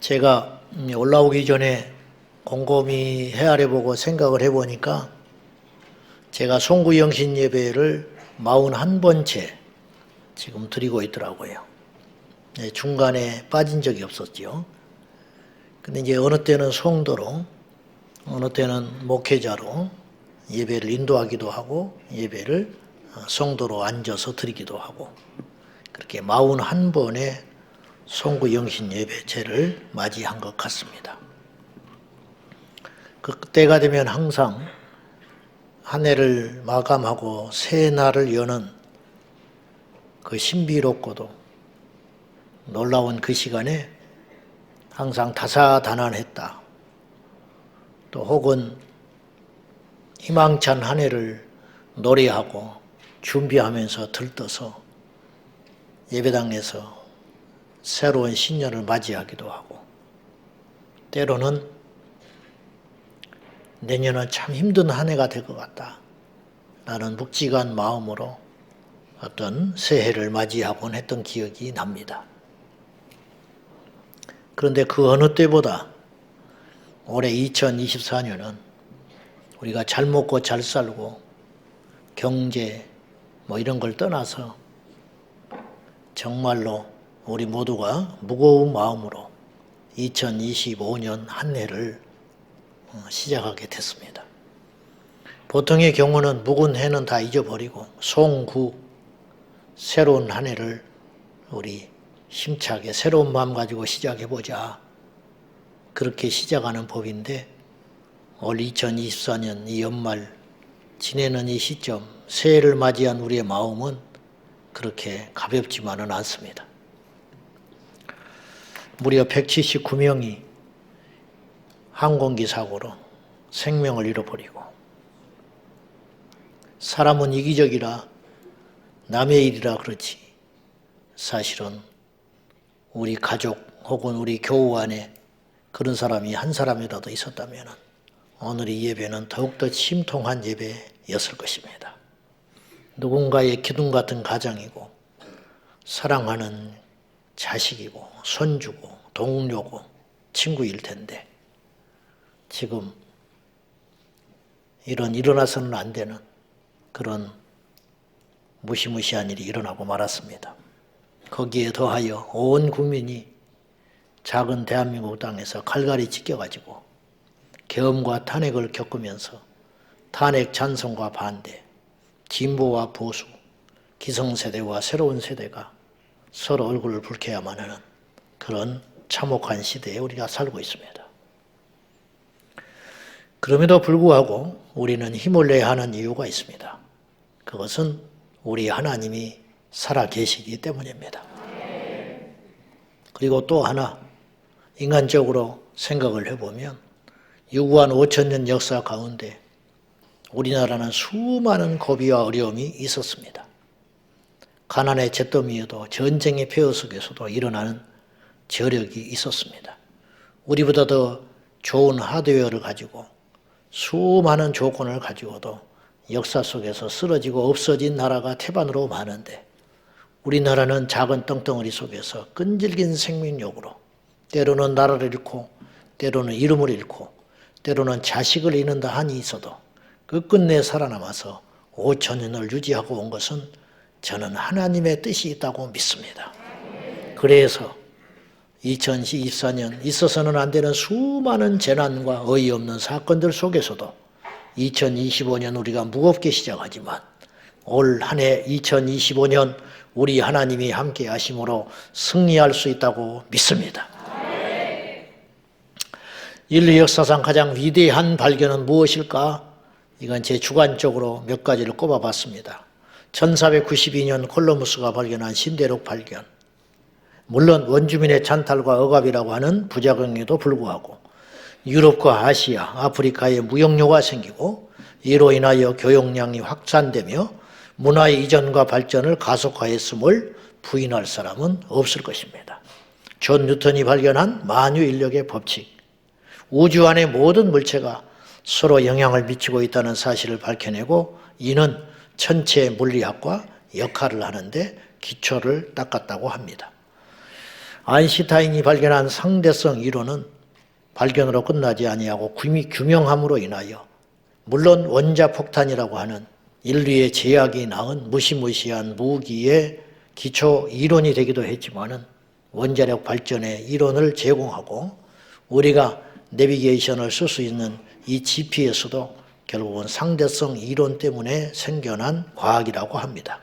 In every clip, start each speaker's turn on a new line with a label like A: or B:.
A: 제가 올라오기 전에 곰곰이 헤아려보고 생각을 해보니까 제가 송구영신 예배를 41번째 지금 드리고 있더라고요. 중간에 빠진 적이 없었죠. 근데 이제 어느 때는 성도로, 어느 때는 목회자로 예배를 인도하기도 하고 예배를 성도로 앉아서 드리기도 하고 그렇게 41번의 송구영신 예배제를 맞이한 것 같습니다. 그때가 되면 항상 한 해를 마감하고 새 날을 여는 그 신비롭고도 놀라운 그 시간에 항상 다사다난했다. 또 혹은 희망찬 한 해를 노래하고 준비하면서 들떠서 예배당에서 새로운 신년을 맞이하기도 하고 때로는 내년은 참 힘든 한 해가 될 것 같다 라는 묵직한 마음으로 어떤 새해를 맞이하곤 했던 기억이 납니다. 그런데 그 어느 때보다 올해 2024년은 우리가 잘 먹고 잘 살고 경제 이런 걸 떠나서 정말로 우리 모두가 무거운 마음으로 2025년 한 해를 시작하게 됐습니다. 보통의 경우는 묵은 해는 다 잊어버리고 송구 새로운 한 해를 우리 힘차게 새로운 마음 가지고 시작해보자 그렇게 시작하는 법인데 올 2024년 이 연말 지내는 이 시점 새해를 맞이한 우리의 마음은 그렇게 가볍지만은 않습니다. 무려 179명이 항공기 사고로 생명을 잃어버리고 사람은 이기적이라 남의 일이라 그렇지 사실은 우리 가족 혹은 우리 교우 안에 그런 사람이 한 사람이라도 있었다면 오늘 이 예배는 더욱더 심통한 예배였을 것입니다. 누군가의 기둥 같은 가정이고 사랑하는 자식이고 손주고 동료고 친구일 텐데 지금 이런 일어나서는 안 되는 그런 무시무시한 일이 일어나고 말았습니다. 거기에 더하여 온 국민이 작은 대한민국 땅에서 칼갈이 찢겨가지고 계엄과 탄핵을 겪으면서 탄핵 찬성과 반대, 진보와 보수, 기성세대와 새로운 세대가 서로 얼굴을 붉혀야만 하는 그런 참혹한 시대에 우리가 살고 있습니다. 그럼에도 불구하고 우리는 힘을 내야 하는 이유가 있습니다. 그것은 우리 하나님이 살아계시기 때문입니다. 그리고 또 하나 인간적으로 생각을 해보면 유구한 5천년 역사 가운데 우리나라는 수많은 고비와 어려움이 있었습니다. 가난의 잿더미에도 전쟁의 폐허 속에서도 일어나는 저력이 있었습니다. 우리보다 더 좋은 하드웨어를 가지고 수많은 조건을 가지고도 역사 속에서 쓰러지고 없어진 나라가 태반으로 많은데 우리나라는 작은 떵덩어리 속에서 끈질긴 생명력으로 때로는 나라를 잃고 때로는 이름을 잃고 때로는 자식을 잃는다 한이 있어도 끝끝내 살아남아서 5천년을 유지하고 온 것은 저는 하나님의 뜻이 있다고 믿습니다. 그래서 2024년 있어서는 안 되는 수많은 재난과 어이없는 사건들 속에서도 2025년 우리가 무겁게 시작하지만 올 한 해 2025년 우리 하나님이 함께 하심으로 승리할 수 있다고 믿습니다. 인류 역사상 가장 위대한 발견은 무엇일까? 이건 제 주관적으로 몇 가지를 꼽아봤습니다. 1492년 콜럼버스가 발견한 신대륙 발견. 물론 원주민의 찬탈과 억압이라고 하는 부작용에도 불구하고 유럽과 아시아, 아프리카에 무역로가 생기고 이로 인하여 교역량이 확산되며 문화의 이전과 발전을 가속화했음을 부인할 사람은 없을 것입니다. 존 뉴턴이 발견한 만유인력의 법칙, 우주 안의 모든 물체가 서로 영향을 미치고 있다는 사실을 밝혀내고 이는 천체 물리학과 역할을 하는데 기초를 닦았다고 합니다. 아인슈타인이 발견한 상대성 이론은 발견으로 끝나지 아니하고 규명함으로 인하여 물론 원자폭탄이라고 하는 인류의 제약이 낳은 무시무시한 무기의 기초 이론이 되기도 했지만은 원자력 발전의 이론을 제공하고 우리가 내비게이션을 쓸 수 있는 이 GPS도 결국은 상대성 이론 때문에 생겨난 과학이라고 합니다.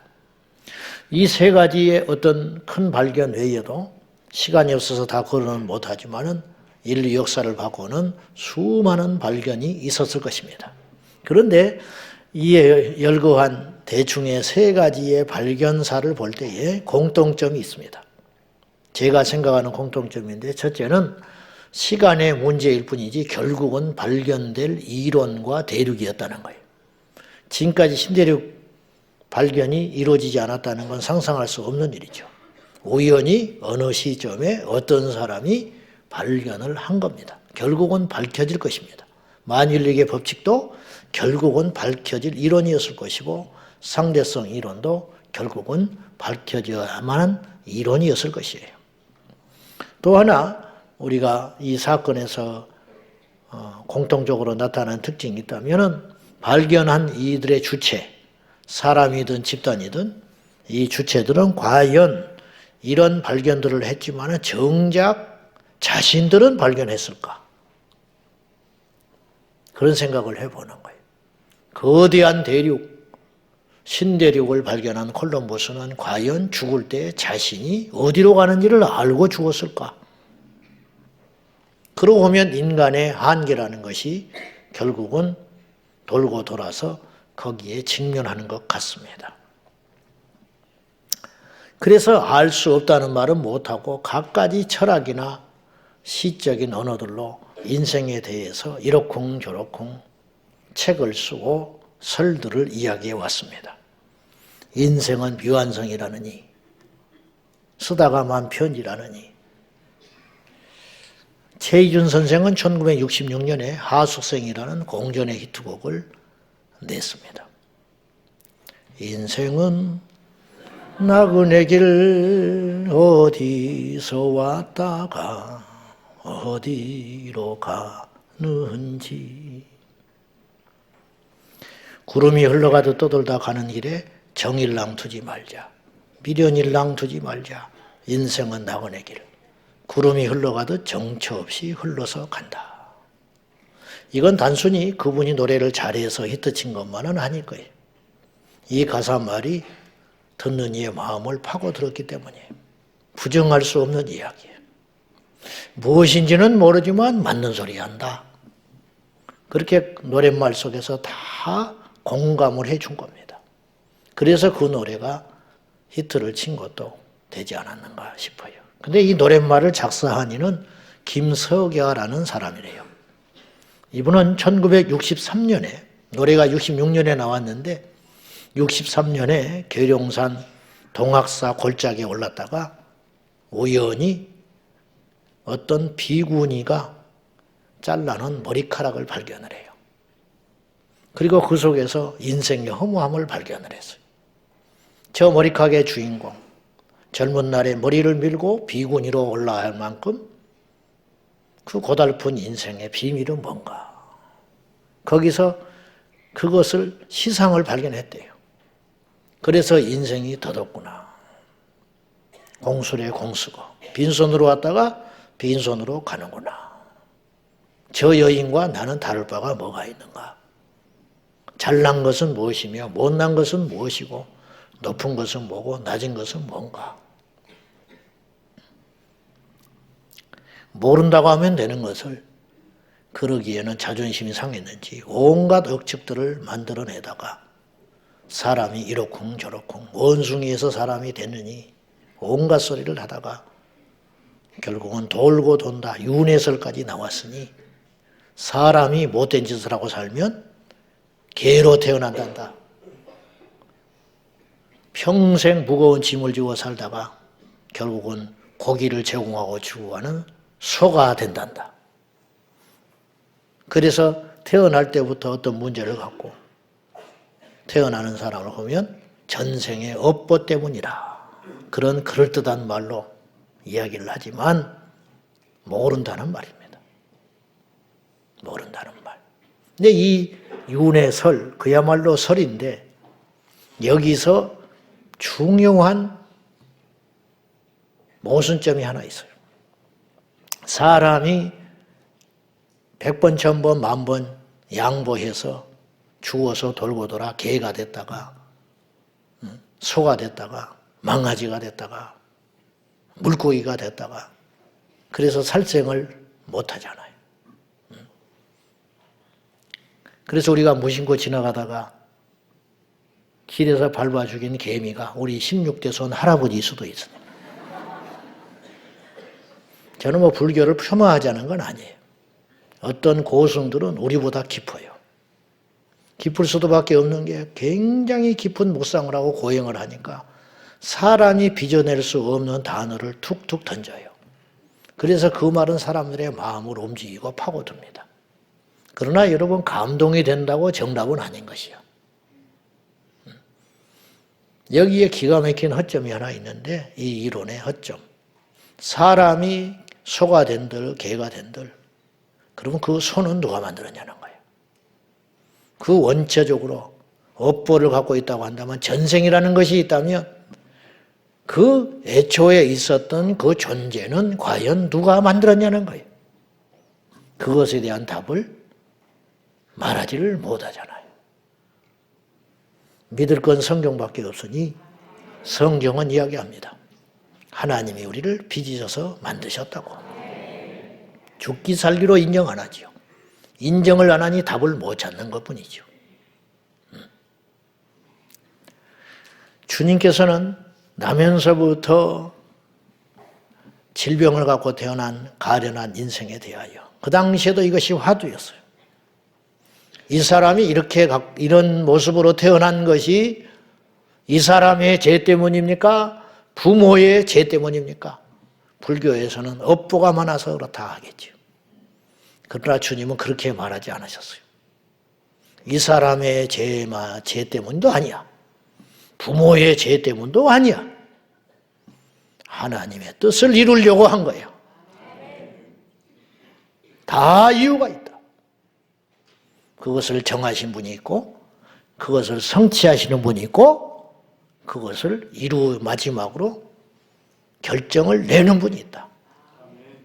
A: 이 세 가지의 어떤 큰 발견 외에도 시간이 없어서 다 거론은 못하지만은 인류 역사를 바꾸는 수많은 발견이 있었을 것입니다. 그런데 이에 열거한 대충의 세 가지의 발견사를 볼 때에 공통점이 있습니다. 제가 생각하는 공통점인데 첫째는 시간의 문제일 뿐이지 결국은 발견될 이론과 대륙이었다는 거예요. 지금까지 신대륙 발견이 이루어지지 않았다는 건 상상할 수 없는 일이죠. 우연히 어느 시점에 어떤 사람이 발견을 한 겁니다. 결국은 밝혀질 것입니다. 만인력의 법칙도 결국은 밝혀질 이론이었을 것이고 상대성 이론도 결국은 밝혀져야만 한 이론이었을 것이에요. 또 하나 우리가 이 사건에서 공통적으로 나타나는 특징이 있다면 발견한 이들의 주체, 사람이든 집단이든 이 주체들은 과연 이런 발견들을 했지만 정작 자신들은 발견했을까? 그런 생각을 해보는 거예요. 거대한 대륙, 신대륙을 발견한 콜럼버스는 과연 죽을 때 자신이 어디로 가는지를 알고 죽었을까? 그러고 보면 인간의 한계라는 것이 결국은 돌고 돌아서 거기에 직면하는 것 같습니다. 그래서 알 수 없다는 말은 못하고 갖가지 철학이나 시적인 언어들로 인생에 대해서 이러쿵저러쿵 책을 쓰고 설들을 이야기해 왔습니다. 인생은 미완성이라느니 쓰다가만 편지라느니 최희준 선생은 1966년에 하숙생이라는 공전의 히트곡을 냈습니다. 인생은 나그네 길 어디서 왔다가 어디로 가는지 구름이 흘러가도 떠돌다 가는 길에 정일랑 두지 말자. 미련일랑 두지 말자. 인생은 나그네 길. 구름이 흘러가도 정처 없이 흘러서 간다. 이건 단순히 그분이 노래를 잘해서 히트친 것만은 아닐 거예요. 이 가사 말이 듣는 이의 마음을 파고들었기 때문에 부정할 수 없는 이야기예요. 무엇인지는 모르지만 맞는 소리 한다. 그렇게 노랫말 속에서 다 공감을 해준 겁니다. 그래서 그 노래가 히트를 친 것도 되지 않았는가 싶어요. 근데 이 노랫말을 작사한 이는 김석야라는 사람이래요. 이분은 1963년에, 노래가 66년에 나왔는데 63년에 계룡산 동학사 골짜기에 올랐다가 우연히 어떤 비구니가 잘라놓은 머리카락을 발견을 해요. 그리고 그 속에서 인생의 허무함을 발견을 했어요. 저 머리카락의 주인공, 젊은 날에 머리를 밀고 비구니로 올라야 할 만큼 그 고달픈 인생의 비밀은 뭔가. 거기서 그것을 시상을 발견했대요. 그래서 인생이 더덥구나. 공술에 공수고 빈손으로 왔다가 빈손으로 가는구나. 저 여인과 나는 다를 바가 뭐가 있는가. 잘난 것은 무엇이며 못난 것은 무엇이고 높은 것은 뭐고 낮은 것은 뭔가. 모른다고 하면 되는 것을 그러기에는 자존심이 상했는지 온갖 억측들을 만들어내다가 사람이 이러쿵 저러쿵 원숭이에서 사람이 됐느니 온갖 소리를 하다가 결국은 돌고 돈다 윤회설까지 나왔으니 사람이 못된 짓을 하고 살면 개로 태어난단다. 평생 무거운 짐을 지고 살다가 결국은 고기를 제공하고 추구하는 소가 된단다. 그래서 태어날 때부터 어떤 문제를 갖고 태어나는 사람을 보면 전생의 업보 때문이라. 그런 그럴듯한 말로 이야기를 하지만 모른다는 말입니다. 모른다는 말. 근데 이 윤회 설, 그야말로 설인데 여기서 중요한 모순점이 하나 있어요. 사람이 100번, 1000번, 10,000번 양보해서 죽어서 돌고 돌아 개가 됐다가 소가 됐다가 망아지가 됐다가 물고기가 됐다가 그래서 살생을 못하잖아요. 그래서 우리가 무심코 지나가다가 길에서 밟아 죽인 개미가 우리 16대 손 할아버지일 수도 있습니다. 저는 뭐 불교를 폄하하자는 건 아니에요. 어떤 고승들은 우리보다 깊어요. 깊을 수도밖에 없는 게 굉장히 깊은 묵상을 하고 고행을 하니까 사람이 빚어낼 수 없는 단어를 툭툭 던져요. 그래서 그 말은 사람들의 마음을 움직이고 파고듭니다. 그러나 여러분 감동이 된다고 정답은 아닌 것이요. 여기에 기가 막힌 허점이 하나 있는데 이 이론의 허점. 사람이 소가 된들 개가 된들 그러면 그 소는 누가 만들었냐는 거예요. 그 원체적으로 업보를 갖고 있다고 한다면 전생이라는 것이 있다면 그 애초에 있었던 그 존재는 과연 누가 만들었냐는 거예요. 그것에 대한 답을 말하지를 못하잖아요. 믿을 건 성경밖에 없으니 성경은 이야기합니다. 하나님이 우리를 빚으셔서 만드셨다고. 죽기 살기로 인정 안 하지요. 인정을 안 하니 답을 못 찾는 것뿐이죠. 주님께서는 나면서부터 질병을 갖고 태어난 가련한 인생에 대하여 그 당시에도 이것이 화두였어요. 이 사람이 이런 모습으로 태어난 것이 이 사람의 죄 때문입니까? 부모의 죄 때문입니까? 불교에서는 업보가 많아서 그렇다 하겠죠. 그러나 주님은 그렇게 말하지 않으셨어요. 이 사람의 죄 때문도 아니야. 부모의 죄 때문도 아니야. 하나님의 뜻을 이루려고 한 거예요. 다 이유가 있다. 그것을 정하신 분이 있고 그것을 성취하시는 분이 있고 그것을 마지막으로 결정을 내는 분이 있다.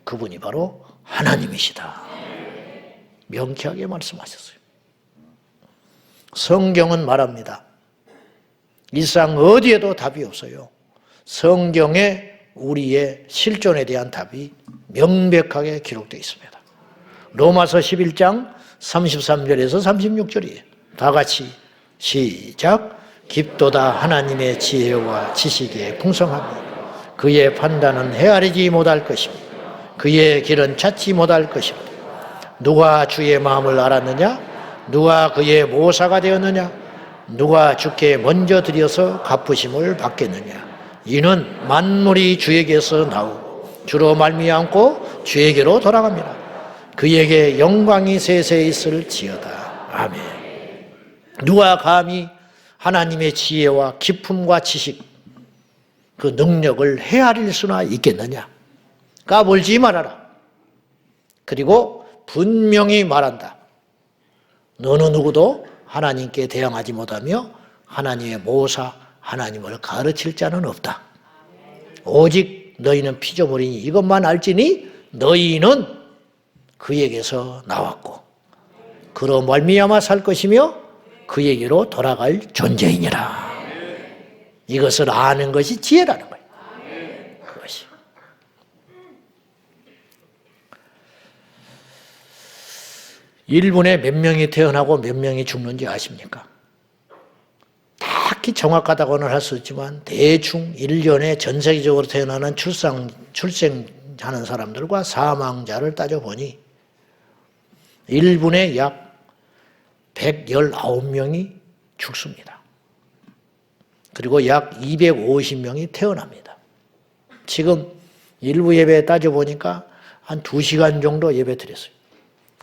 A: 그분이 바로 하나님이시다. 명쾌하게 말씀하셨어요. 성경은 말합니다. 일상 어디에도 답이 없어요. 성경에 우리의 실존에 대한 답이 명백하게 기록되어 있습니다. 로마서 11장 33절에서 36절이에요. 다 같이 시작. 깊도다 하나님의 지혜와 지식에 풍성하며 그의 판단은 헤아리지 못할 것입니다. 그의 길은 찾지 못할 것입니다. 누가 주의 마음을 알았느냐? 누가 그의 모사가 되었느냐? 누가 주께 먼저 드려서 갚으심을 받겠느냐? 이는 만물이 주에게서 나오고 주로 말미암고 주에게로 돌아갑니다. 그에게 영광이 세세 있을지어다. 아멘. 누가 감히 하나님의 지혜와 기품과 지식, 그 능력을 헤아릴 수나 있겠느냐? 까불지 말아라. 그리고 분명히 말한다. 너는 누구도 하나님께 대항하지 못하며 하나님의 모사 하나님을 가르칠 자는 없다. 오직 너희는 피조물이니 이것만 알지니 너희는 그에게서 나왔고 그로 말미암아 살 것이며 그에게로 돌아갈 존재이니라. 이것을 아는 것이 지혜라는 거예요. 그것이. 일본에 몇 명이 태어나고 몇 명이 죽는지 아십니까? 딱히 정확하다고는 할 수 있지만 대충 1년에 전 세계적으로 태어나는 출생하는 사람들과 사망자를 따져보니 일본에 약 119명이 죽습니다. 그리고 약 250명이 태어납니다. 지금 일부 예배 따져보니까 한 2시간 정도 예배 드렸어요.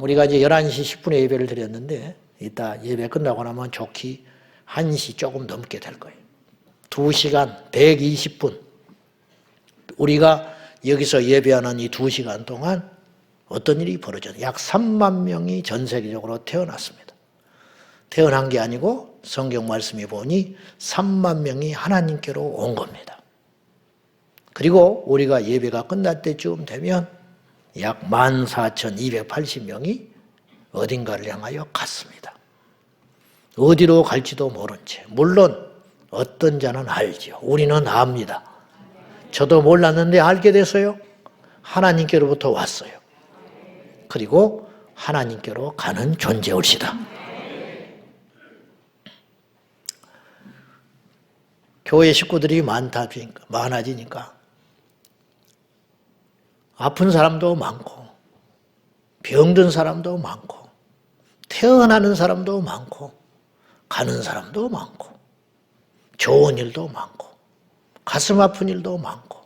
A: 우리가 이제 11시 10분에 예배를 드렸는데 이따 예배 끝나고 나면 좋게 1시 조금 넘게 될 거예요. 2시간 120분. 우리가 여기서 예배하는 이 2시간 동안 어떤 일이 벌어졌어요? 약 3만 명이 전 세계적으로 태어났습니다. 태어난 게 아니고 성경 말씀에 보니 3만 명이 하나님께로 온 겁니다. 그리고 우리가 예배가 끝날 때쯤 되면 약 14,280명이 어딘가를 향하여 갔습니다. 어디로 갈지도 모른 채. 물론 어떤 자는 알죠. 우리는 압니다. 저도 몰랐는데 알게 됐어요. 하나님께로부터 왔어요. 그리고 하나님께로 가는 존재올시다. 교회 식구들이 많아지니까 아픈 사람도 많고 병든 사람도 많고 태어나는 사람도 많고 가는 사람도 많고 좋은 일도 많고 가슴 아픈 일도 많고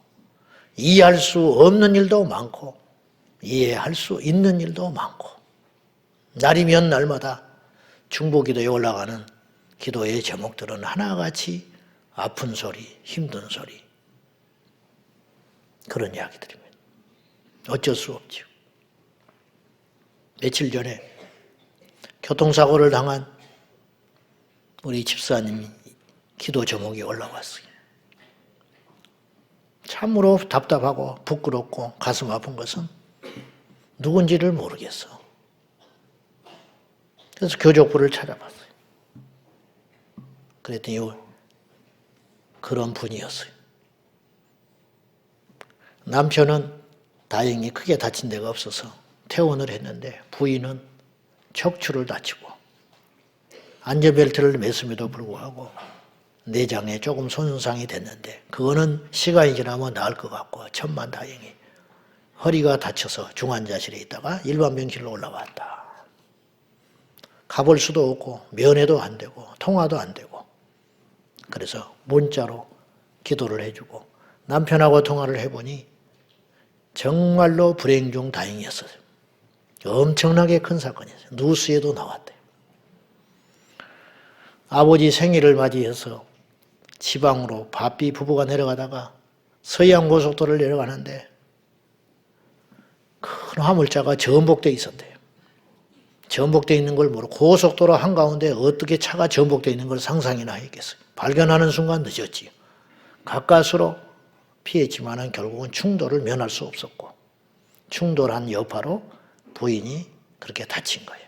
A: 이해할 수 없는 일도 많고 이해할 수 있는 일도 많고 날이면 날마다 중보기도에 올라가는 기도의 제목들은 하나같이 아픈 소리, 힘든 소리 그런 이야기들입니다. 어쩔 수 없죠. 며칠 전에 교통사고를 당한 우리 집사님이 기도 제목이 올라왔어요. 참으로 답답하고 부끄럽고 가슴 아픈 것은 누군지를 모르겠어. 그래서 교족부를 찾아봤어요. 그랬더니 그런 분이었어요. 남편은 다행히 크게 다친 데가 없어서 퇴원을 했는데 부인은 척추를 다치고 안전벨트를 맸음에도 불구하고 내장에 조금 손상이 됐는데 그거는 시간이 지나면 나을 것 같고 천만다행히 허리가 다쳐서 중환자실에 있다가 일반 병실로 올라왔다. 가볼 수도 없고 면회도 안 되고 통화도 안 되고 그래서 문자로 기도를 해주고 남편하고 통화를 해보니 정말로 불행 중 다행이었어요. 엄청나게 큰 사건이었어요. 뉴스에도 나왔대요. 아버지 생일을 맞이해서 지방으로 바삐 부부가 내려가다가 서해안고속도로를 내려가는데 큰 화물차가 전복되어 있었대요. 전복되어 있는 걸 모르고 고속도로 한가운데 어떻게 차가 전복되어 있는 걸 상상이나 했겠어요. 발견하는 순간 늦었지요. 가까스로 피했지만 결국은 충돌을 면할 수 없었고 충돌한 여파로 부인이 그렇게 다친 거예요.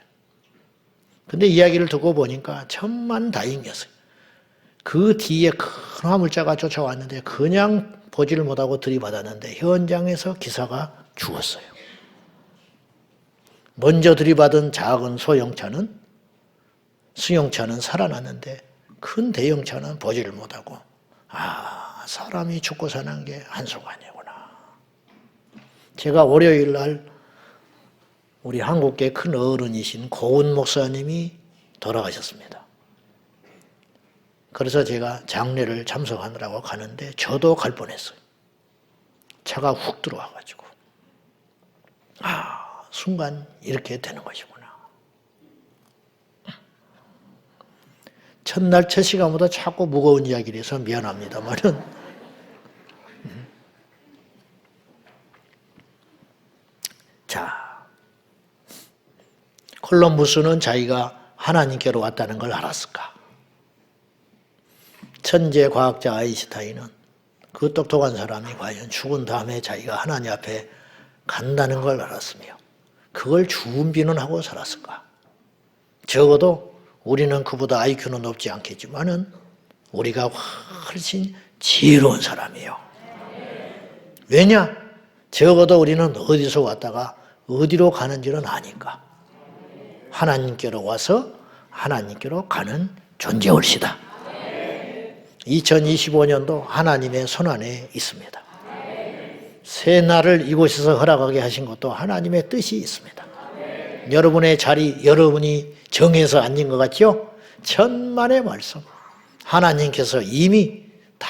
A: 근데 이야기를 듣고 보니까 천만다행이었어요. 그 뒤에 큰 화물차가 쫓아왔는데 그냥 보지를 못하고 들이받았는데 현장에서 기사가 죽었어요. 먼저 들이받은 작은 소형차는 승용차는 살아났는데 큰 대형차는 보지를 못하고 사람이 죽고 사는 게 한순간이구나. 제가 월요일 날 우리 한국계 큰 어른이신 고은 목사님이 돌아가셨습니다. 그래서 제가 장례를 참석하느라고 가는데 저도 갈 뻔했어요. 차가 훅 들어와가지고 순간 이렇게 되는 것이구나. 첫날 첫 시간보다 자꾸 무거운 이야기를 해서 미안합니다만은 자, 콜럼부스는 자기가 하나님께로 왔다는 걸 알았을까? 천재 과학자 아인슈타인은 그 똑똑한 사람이 과연 죽은 다음에 자기가 하나님 앞에 간다는 걸 알았으며 그걸 준비는 하고 살았을까? 적어도 우리는 그보다 IQ는 높지 않겠지만은 우리가 훨씬 지혜로운 사람이에요. 왜냐? 적어도 우리는 어디서 왔다가 어디로 가는지는 아니까. 하나님께로 와서 하나님께로 가는 존재올시다. 2025년도 하나님의 손안에 있습니다. 새날을 이곳에서 허락하게 하신 것도 하나님의 뜻이 있습니다. 여러분의 자리, 여러분이 정해서 앉은 것 같죠? 천만의 말씀. 하나님께서 이미 다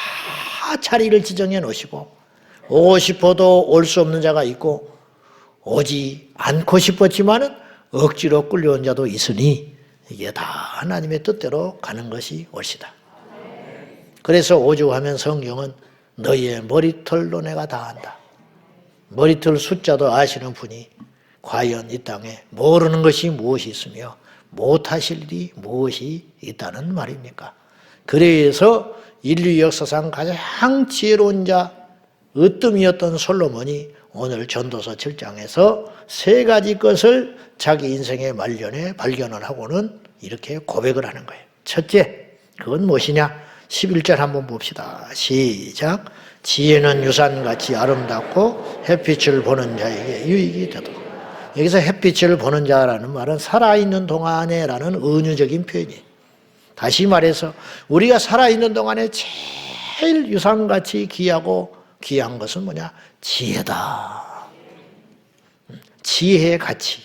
A: 자리를 지정해 놓으시고 오고 싶어도 올 수 없는 자가 있고 오지 않고 싶었지만은 억지로 끌려온 자도 있으니 이게 다 하나님의 뜻대로 가는 것이 옳시다. 그래서 오죽하면 성경은 너희의 머리털로 내가 다 안다. 머리털 숫자도 아시는 분이 과연 이 땅에 모르는 것이 무엇이 있으며 못하실 일이 무엇이 있다는 말입니까? 그래서 인류 역사상 가장 지혜로운 자, 으뜸이었던 솔로몬이 오늘 전도서 7장에서 세 가지 것을 자기 인생의 말년에 발견을 하고는 이렇게 고백을 하는 거예요. 첫째, 그건 무엇이냐? 11절 한번 봅시다. 시작. 지혜는 유산같이 아름답고 햇빛을 보는 자에게 유익이 되도록. 여기서 햇빛을 보는 자라는 말은 살아있는 동안에라는 은유적인 표현이에요. 다시 말해서 우리가 살아있는 동안에 제일 유산같이 귀하고 귀한 것은 뭐냐? 지혜다. 지혜의 가치,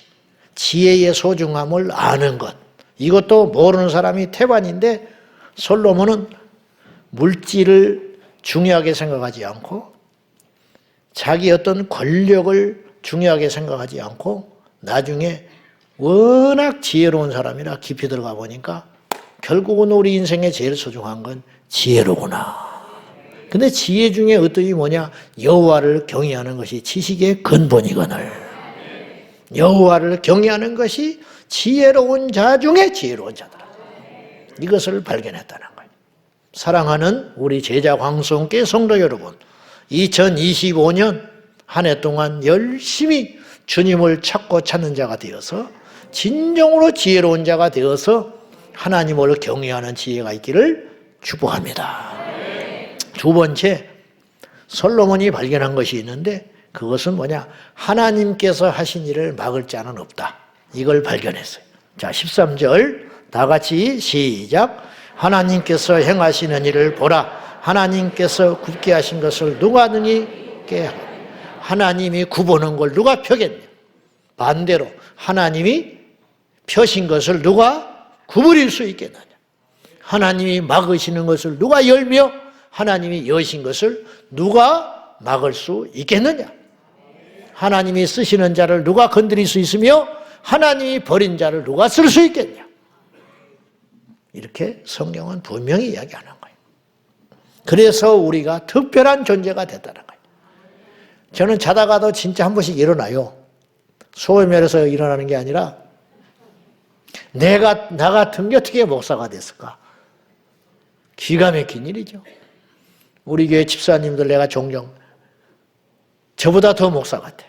A: 지혜의 소중함을 아는 것. 이것도 모르는 사람이 태반인데 솔로몬은 물질을 중요하게 생각하지 않고 자기 어떤 권력을 중요하게 생각하지 않고 나중에 워낙 지혜로운 사람이라 깊이 들어가 보니까 결국은 우리 인생에 제일 소중한 건 지혜로구나. 근데 지혜 중에 어떤 뭐냐? 여호와를 경외하는 것이 지식의 근본이거늘. 여호와를 경외하는 것이 지혜로운 자 중에 지혜로운 자더라. 이것을 발견했다는 거예요. 사랑하는 우리 제자 광성교회 성도 여러분, 2025년 한 해 동안 열심히 주님을 찾고 찾는 자가 되어서 진정으로 지혜로운 자가 되어서 하나님을 경외하는 지혜가 있기를 축복합니다. 두 번째, 솔로몬이 발견한 것이 있는데 그것은 뭐냐? 하나님께서 하신 일을 막을 자는 없다. 이걸 발견했어요. 자, 13절 다 같이 시작. 하나님께서 행하시는 일을 보라. 하나님께서 굽게 하신 것을 누가 능히 깨? 하나님이 굽어놓은 걸 누가 펴겠냐? 반대로 하나님이 펴신 것을 누가 구부릴 수 있겠느냐? 하나님이 막으시는 것을 누가 열며 하나님이 여신 것을 누가 막을 수 있겠느냐? 하나님이 쓰시는 자를 누가 건드릴 수 있으며 하나님이 버린 자를 누가 쓸 수 있겠냐? 이렇게 성경은 분명히 이야기하는 거예요. 그래서 우리가 특별한 존재가 됐다는 거예요. 저는 자다가도 진짜 한 번씩 일어나요. 소외면에서 일어나는 게 아니라 나 같은 게 어떻게 목사가 됐을까? 기가 막힌 일이죠. 우리 교회 집사님들 내가 종종 저보다 더 목사 같아.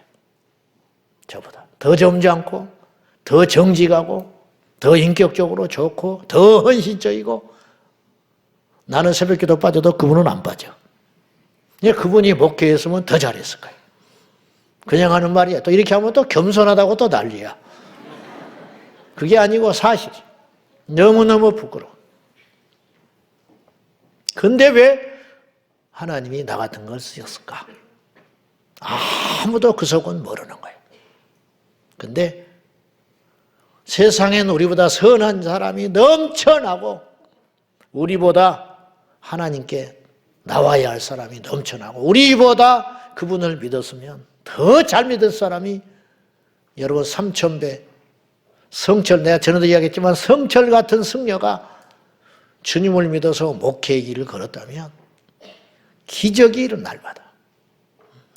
A: 저보다 더 점잖고 더 정직하고 더 인격적으로 좋고 더 헌신적이고 나는 새벽기도 빠져도 그분은 안 빠져. 그분이 목회했으면 더 잘했을 거예요. 그냥 하는 말이야. 또 이렇게 하면 또 겸손하다고 또 난리야. 그게 아니고 사실. 너무너무 부끄러워. 근데 왜 하나님이 나 같은 걸 쓰셨을까? 아무도 그 속은 모르는 거예요. 근데 세상엔 우리보다 선한 사람이 넘쳐나고 우리보다 하나님께 나와야 할 사람이 넘쳐나고 우리보다 그분을 믿었으면 더 잘 믿을 사람이 여러분 3000배 성철, 내가 전에도 이야기했지만 성철 같은 승려가 주님을 믿어서 목회의 길을 걸었다면 기적이 일어날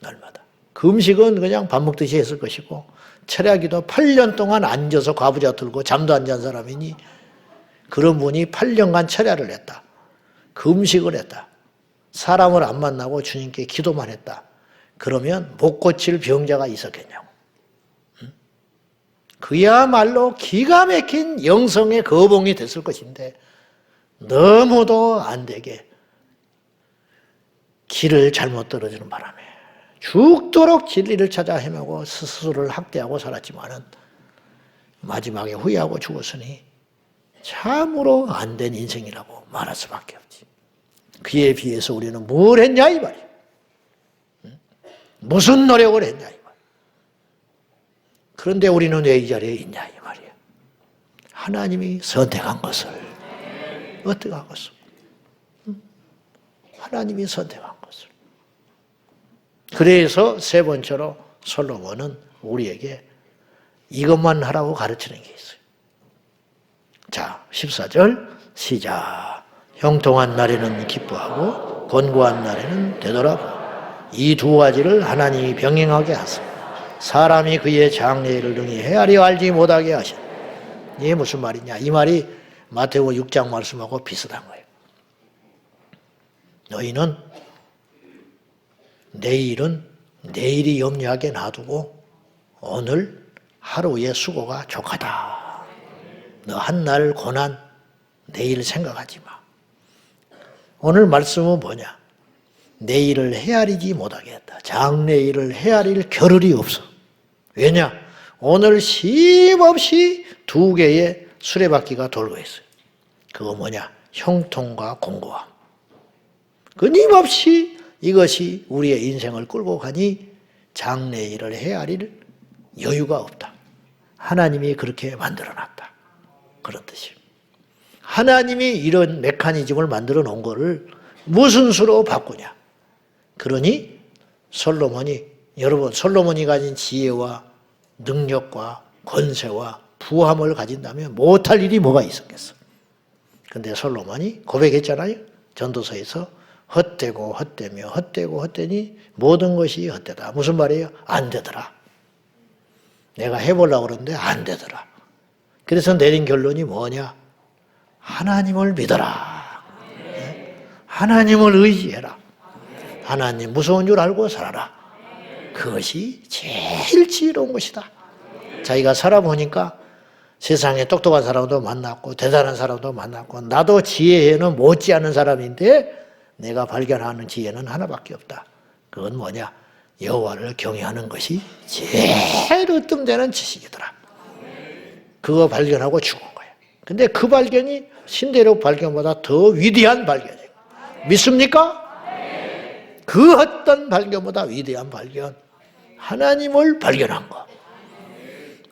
A: 날마다 금식은 그냥 밥 먹듯이 했을 것이고 철야기도 8년 동안 앉아서 과부자 들고 잠도 안 잔 사람이니 그런 분이 8년간 철야를 했다. 금식을 했다. 사람을 안 만나고 주님께 기도만 했다. 그러면 못 고칠 병자가 있었겠냐고. 그야말로 기가 막힌 영성의 거봉이 됐을 것인데 너무도 안 되게 길을 잘못 떨어지는 바람에 죽도록 진리를 찾아 헤매고 스스로를 학대하고 살았지만은 마지막에 후회하고 죽었으니 참으로 안 된 인생이라고 말할 수밖에 없지. 그에 비해서 우리는 뭘 했냐 이 말이야. 무슨 노력을 했냐 이 말이야. 그런데 우리는 왜 이 자리에 있냐 이 말이야. 하나님이 선택한 것을 어떻게 하겠어? 하나님이 선택한 것을. 그래서 세 번째로 솔로몬은 우리에게 이것만 하라고 가르치는 게 있어요. 자, 14절 시작. 형통한 날에는 기뻐하고 곤고한 날에는 되돌아보고 이 두 가지를 하나님이 병행하게 하십니다. 사람이 그의 장래일을 능히 헤아려 알지 못하게 하시니. 이게 무슨 말이냐? 이 말이 마태복음 6장 말씀하고 비슷한 거예요. 너희는 내일이 염려하게 놔두고 오늘 하루의 수고가 족하다. 너 한날 고난 내일 생각하지 마. 오늘 말씀은 뭐냐? 내일을 헤아리지 못하게 했다. 장래일을 헤아릴 겨를이 없어. 왜냐? 오늘 쉼없이 두 개의 수레바퀴가 돌고 있어요. 그거 뭐냐? 형통과 공고함. 끊임없이 이것이 우리의 인생을 끌고 가니 장래일을 헤아릴 여유가 없다. 하나님이 그렇게 만들어놨다. 그런 뜻이에요. 하나님이 이런 메커니즘을 만들어 놓은 거를 무슨 수로 바꾸냐? 그러니 솔로몬이 가진 지혜와 능력과 권세와 부함을 가진다면 못할 일이 뭐가 있었겠어? 근데 솔로몬이 고백했잖아요. 전도서에서 헛되고 헛되며 헛되고 헛되니 모든 것이 헛되다. 무슨 말이에요? 안 되더라. 내가 해보려고 그러는데 안 되더라. 그래서 내린 결론이 뭐냐? 하나님을 믿어라. 하나님을 의지해라. 하나님 무서운 줄 알고 살아라. 그것이 제일 지혜로운 것이다. 자기가 살아보니까 세상에 똑똑한 사람도 만났고 대단한 사람도 만났고 나도 지혜에는 못지않은 사람인데 내가 발견하는 지혜는 하나밖에 없다. 그건 뭐냐? 여호와를 경외하는 것이 제일 으뜸되는 지식이더라. 그거 발견하고 죽은 거야. 근데 그 발견이 신대륙 발견보다 더 위대한 발견이에요. 믿습니까? 그 어떤 발견보다 위대한 발견. 하나님을 발견한 거.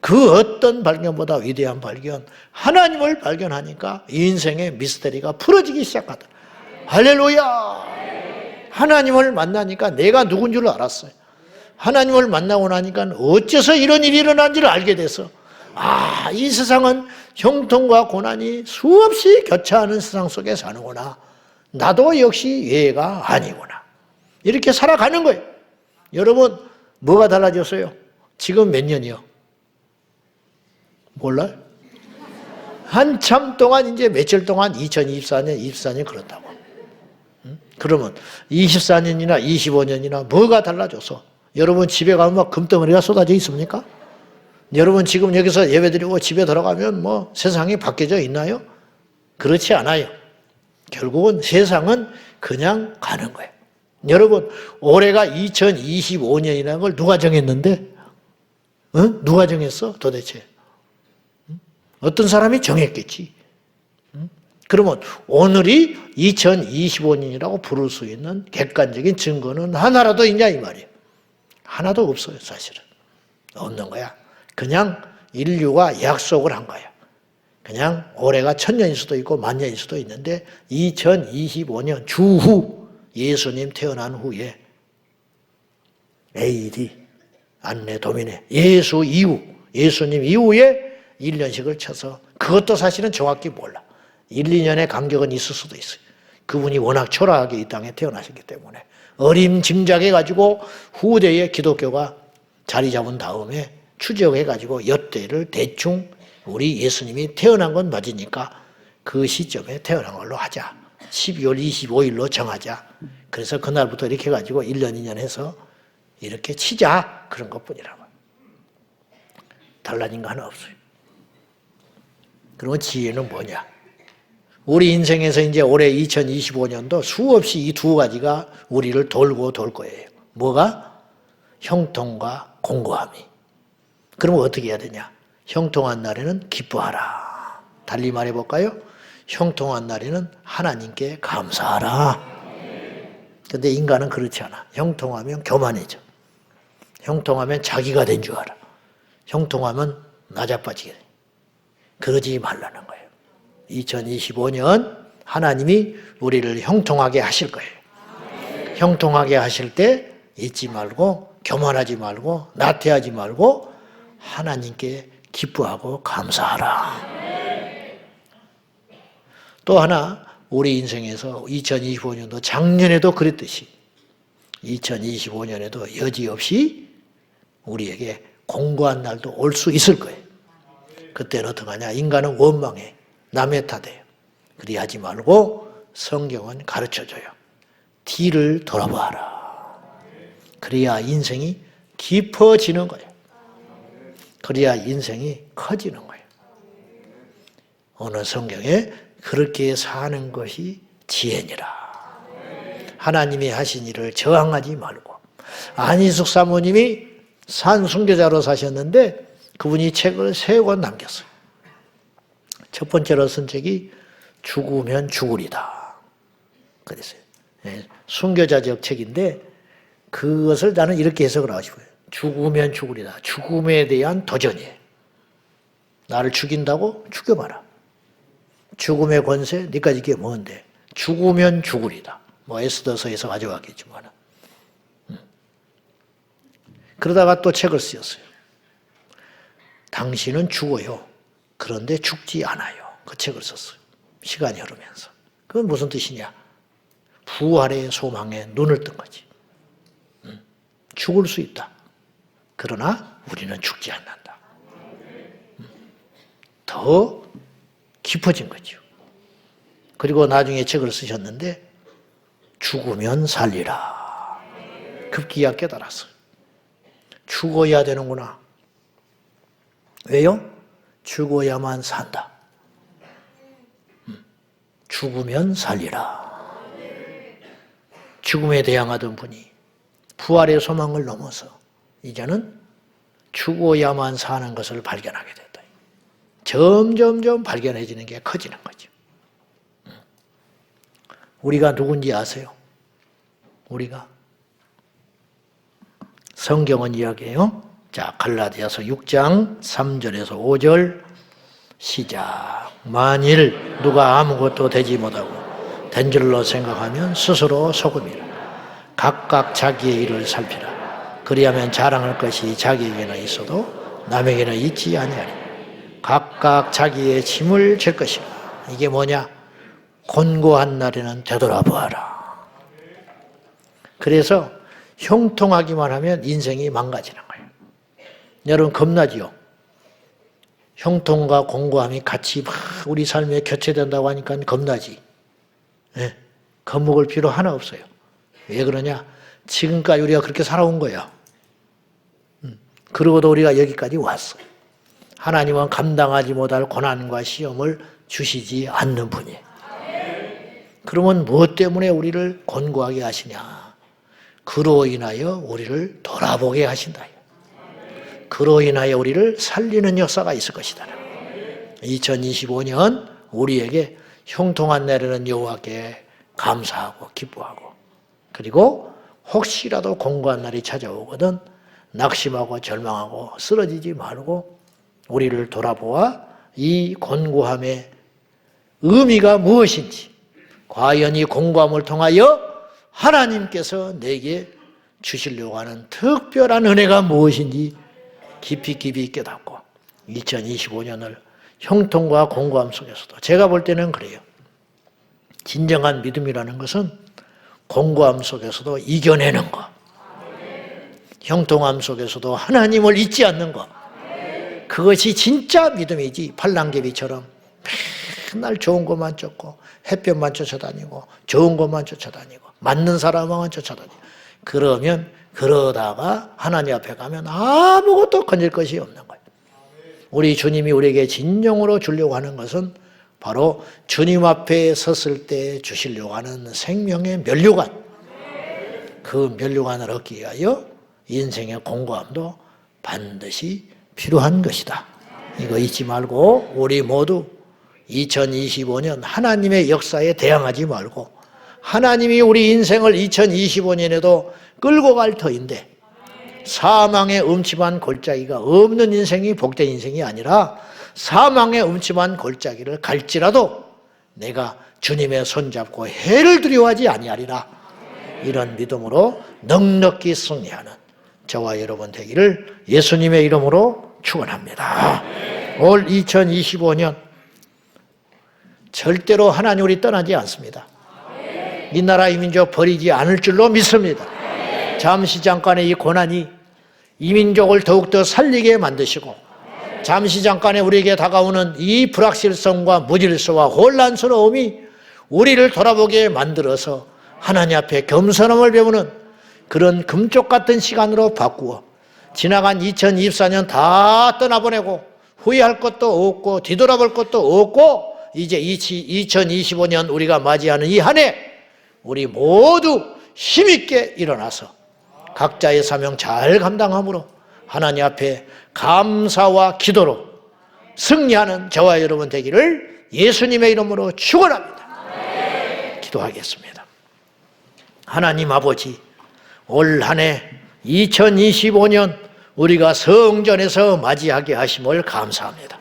A: 그 어떤 발견보다 위대한 발견. 하나님을 발견하니까 인생의 미스터리가 풀어지기 시작하더라. 할렐루야! 하나님을 만나니까 내가 누군 줄 알았어요. 하나님을 만나고 나니까 어째서 이런 일이 일어난지를 알게 돼서 이 세상은 형통과 고난이 수없이 교차하는 세상 속에 사는구나. 나도 역시 예가 아니구나. 이렇게 살아가는 거예요. 여러분 뭐가 달라졌어요? 지금 몇 년이요? 몰라요? 한참 동안 이제 며칠 동안 2024년, 24년 그렇다고. 그러면 24년이나 25년이나 뭐가 달라져서 여러분 집에 가면 막 금덩어리가 쏟아져 있습니까? 여러분 지금 여기서 예배드리고 집에 들어가면 뭐 세상이 바뀌어져 있나요? 그렇지 않아요. 결국은 세상은 그냥 가는 거예요. 여러분 올해가 2025년이라는 걸 누가 정했는데? 누가 정했어 도대체? 어떤 사람이 정했겠지. 그러면 오늘이 2025년이라고 부를 수 있는 객관적인 증거는 하나라도 있냐 이 말이에요. 하나도 없어요 사실은. 없는 거야. 그냥 인류가 약속을 한 거야. 그냥 올해가 1000년일 수도 있고 만년일 수도 있는데 2025년 주후 예수님 태어난 후에 AD 안내 도미네 예수 이후 예수님 이후에 1년씩을 쳐서 그것도 사실은 정확히 몰라. 1, 2년의 간격은 있을 수도 있어요. 그분이 워낙 초라하게 이 땅에 태어나셨기 때문에 어림짐작해가지고 후대에 기독교가 자리 잡은 다음에 추적해가지고 엿대를 대충 우리 예수님이 태어난 건 맞으니까 그 시점에 태어난 걸로 하자. 12월 25일로 정하자. 그래서 그날부터 이렇게 해가지고 1년, 2년 해서 이렇게 치자. 그런 것 뿐이라고. 달라진 거 하나 없어요. 그러면 지혜는 뭐냐? 우리 인생에서 이제 올해 2025년도 수없이 이 두 가지가 우리를 돌고 돌 거예요. 뭐가? 형통과 공고함이. 그러면 어떻게 해야 되냐? 형통한 날에는 기뻐하라. 달리 말해볼까요? 형통한 날에는 하나님께 감사하라. 근데 인간은 그렇지 않아. 형통하면 교만해져. 형통하면 자기가 된 줄 알아. 형통하면 나자빠지게 돼. 그러지 말라는 거예요. 2025년 하나님이 우리를 형통하게 하실 거예요. 형통하게 하실 때 잊지 말고 교만하지 말고 나태하지 말고 하나님께 기뻐하고 감사하라. 또 하나 우리 인생에서 2025년도 작년에도 그랬듯이 2025년에도 여지없이 우리에게 공고한 날도 올 수 있을 거예요. 그때는 어떡하냐? 인간은 원망해. 남의 탓해요. 그리 하지 말고 성경은 가르쳐줘요. 뒤를 돌아봐라. 그래야 인생이 깊어지는 거예요. 그래야 인생이 커지는 거예요. 오늘 성경에 그렇게 사는 것이 지혜니라. 하나님이 하신 일을 저항하지 말고. 안희숙 사모님이 산 순교자로 사셨는데 그분이 책을 3권 남겼어요. 첫 번째로 쓴 책이 죽으면 죽으리다. 그랬어요. 순교자적 책인데 그것을 나는 이렇게 해석을 하고 싶어요. 죽으면 죽으리다. 죽음에 대한 도전이에요. 나를 죽인다고? 죽여봐라. 죽음의 권세? 니까지 이게 뭔데? 죽으면 죽으리다. 뭐 에스더서에서 가져왔겠지만. 그러다가 또 책을 쓰였어요. 당신은 죽어요. 그런데 죽지 않아요. 그 책을 썼어요. 시간이 흐르면서. 그건 무슨 뜻이냐? 부활의 소망에 눈을 뜬 거지. 죽을 수 있다. 그러나 우리는 죽지 않는다. 더 깊어진 거죠. 그리고 나중에 책을 쓰셨는데 죽으면 살리라. 급기야 깨달았어요. 죽어야 되는구나. 왜요? 죽어야만 산다. 죽으면 살리라. 죽음에 대항하던 분이 부활의 소망을 넘어서 이제는 죽어야만 사는 것을 발견하게 됐다. 점점점 발견해지는 게 커지는 거죠. 우리가 누군지 아세요? 우리가 성경은 이야기해요. 자, 갈라디아서 6장 3절에서 5절 시작. 만일 누가 아무것도 되지 못하고 된 줄로 생각하면 스스로 속음이라. 각각 자기의 일을 살피라. 그리하면 자랑할 것이 자기에게는 있어도 남에게는 있지 아니하리. 각각 자기의 짐을 질 것이라. 이게 뭐냐? 곤고한 날에는 되돌아보아라. 그래서 형통하기만 하면 인생이 망가지는 거예요. 여러분 겁나지요? 형통과 공고함이 같이 막 우리 삶에 교체된다고 하니까 겁나지. 네. 겁먹을 필요 하나 없어요. 왜 그러냐? 지금까지 우리가 그렇게 살아온 거야. 그러고도 우리가 여기까지 왔어. 하나님은 감당하지 못할 고난과 시험을 주시지 않는 분이에요. 그러면 무엇 때문에 우리를 곤고하게 하시냐? 그로 인하여 우리를 돌아보게 하신다. 그로 인하여 우리를 살리는 역사가 있을 것이다. 2025년 우리에게 형통한 날에는 여호와께 감사하고 기뻐하고, 그리고 혹시라도 공고한 날이 찾아오거든 낙심하고 절망하고 쓰러지지 말고 우리를 돌아보아 이 곤고함의 의미가 무엇인지, 과연 이 공고함을 통하여 하나님께서 내게 주시려고 하는 특별한 은혜가 무엇인지 깊이 깨닫고 2025년을 형통과 공고함 속에서도, 제가 볼 때는 그래요. 진정한 믿음이라는 것은 공고함 속에서도 이겨내는 것, 형통함 속에서도 하나님을 잊지 않는 것, 그것이 진짜 믿음이지. 팔랑개비처럼 맨날 좋은 것만 쫓고 햇볕만 쫓아다니고 좋은 것만 쫓아다니고 맞는 사람만 쫓아다니고 그러다가 하나님 앞에 가면 아무것도 건질 것이 없는 거예요. 우리 주님이 우리에게 진정으로 주려고 하는 것은 바로 주님 앞에 섰을 때 주시려고 하는 생명의 면류관, 그 면류관을 얻기 위하여 인생의 공고함도 반드시 필요한 것이다. 이거 잊지 말고 우리 모두 2025년 하나님의 역사에 대항하지 말고, 하나님이 우리 인생을 2025년에도 끌고 갈 터인데 사망의 음침한 골짜기가 없는 인생이 복된 인생이 아니라 사망의 음침한 골짜기를 갈지라도 내가 주님의 손잡고 해를 두려워하지 아니하리라. 이런 믿음으로 넉넉히 승리하는 저와 여러분 되기를 예수님의 이름으로 축원합니다. 올 2025년 절대로 하나님 우리 떠나지 않습니다. 이 나라 이 민족 버리지 않을 줄로 믿습니다. 잠시 잠깐의 이 고난이 이 민족을 더욱더 살리게 만드시고 잠시 잠깐에 우리에게 다가오는 이 불확실성과 무질서와 혼란스러움이 우리를 돌아보게 만들어서 하나님 앞에 겸손함을 배우는 그런 금쪽 같은 시간으로 바꾸어 지나간 2024년 다 떠나보내고 후회할 것도 없고 뒤돌아볼 것도 없고 이제 2025년 우리가 맞이하는 이 한 해 우리 모두 힘있게 일어나서 각자의 사명 잘 감당함으로 하나님 앞에 감사와 기도로 승리하는 저와 여러분 되기를 예수님의 이름으로 축원합니다. 기도하겠습니다. 하나님 아버지, 올 한 해 2025년 우리가 성전에서 맞이하게 하심을 감사합니다.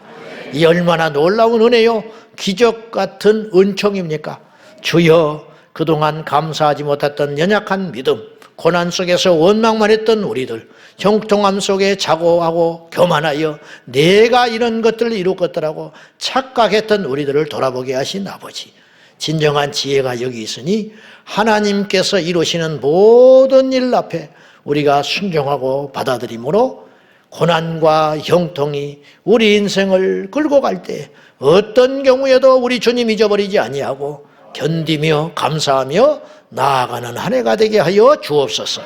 A: 이 얼마나 놀라운 은혜요, 기적 같은 은총입니까? 주여, 그동안 감사하지 못했던 연약한 믿음, 고난 속에서 원망만 했던 우리들, 형통함 속에 자고하고 교만하여 내가 이런 것들을 이루었더라고 착각했던 우리들을 돌아보게 하신 아버지, 진정한 지혜가 여기 있으니 하나님께서 이루시는 모든 일 앞에 우리가 순종하고 받아들임으로 고난과 형통이 우리 인생을 끌고 갈 때 어떤 경우에도 우리 주님 잊어버리지 아니하고 견디며 감사하며 나아가는 한 해가 되게 하여 주옵소서.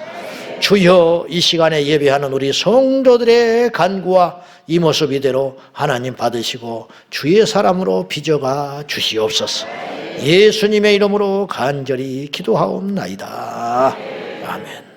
A: 주여, 이 시간에 예배하는 우리 성도들의 간구와 이 모습 이대로 하나님 받으시고 주의 사람으로 빚어가 주시옵소서. 예수님의 이름으로 간절히 기도하옵나이다. 아멘.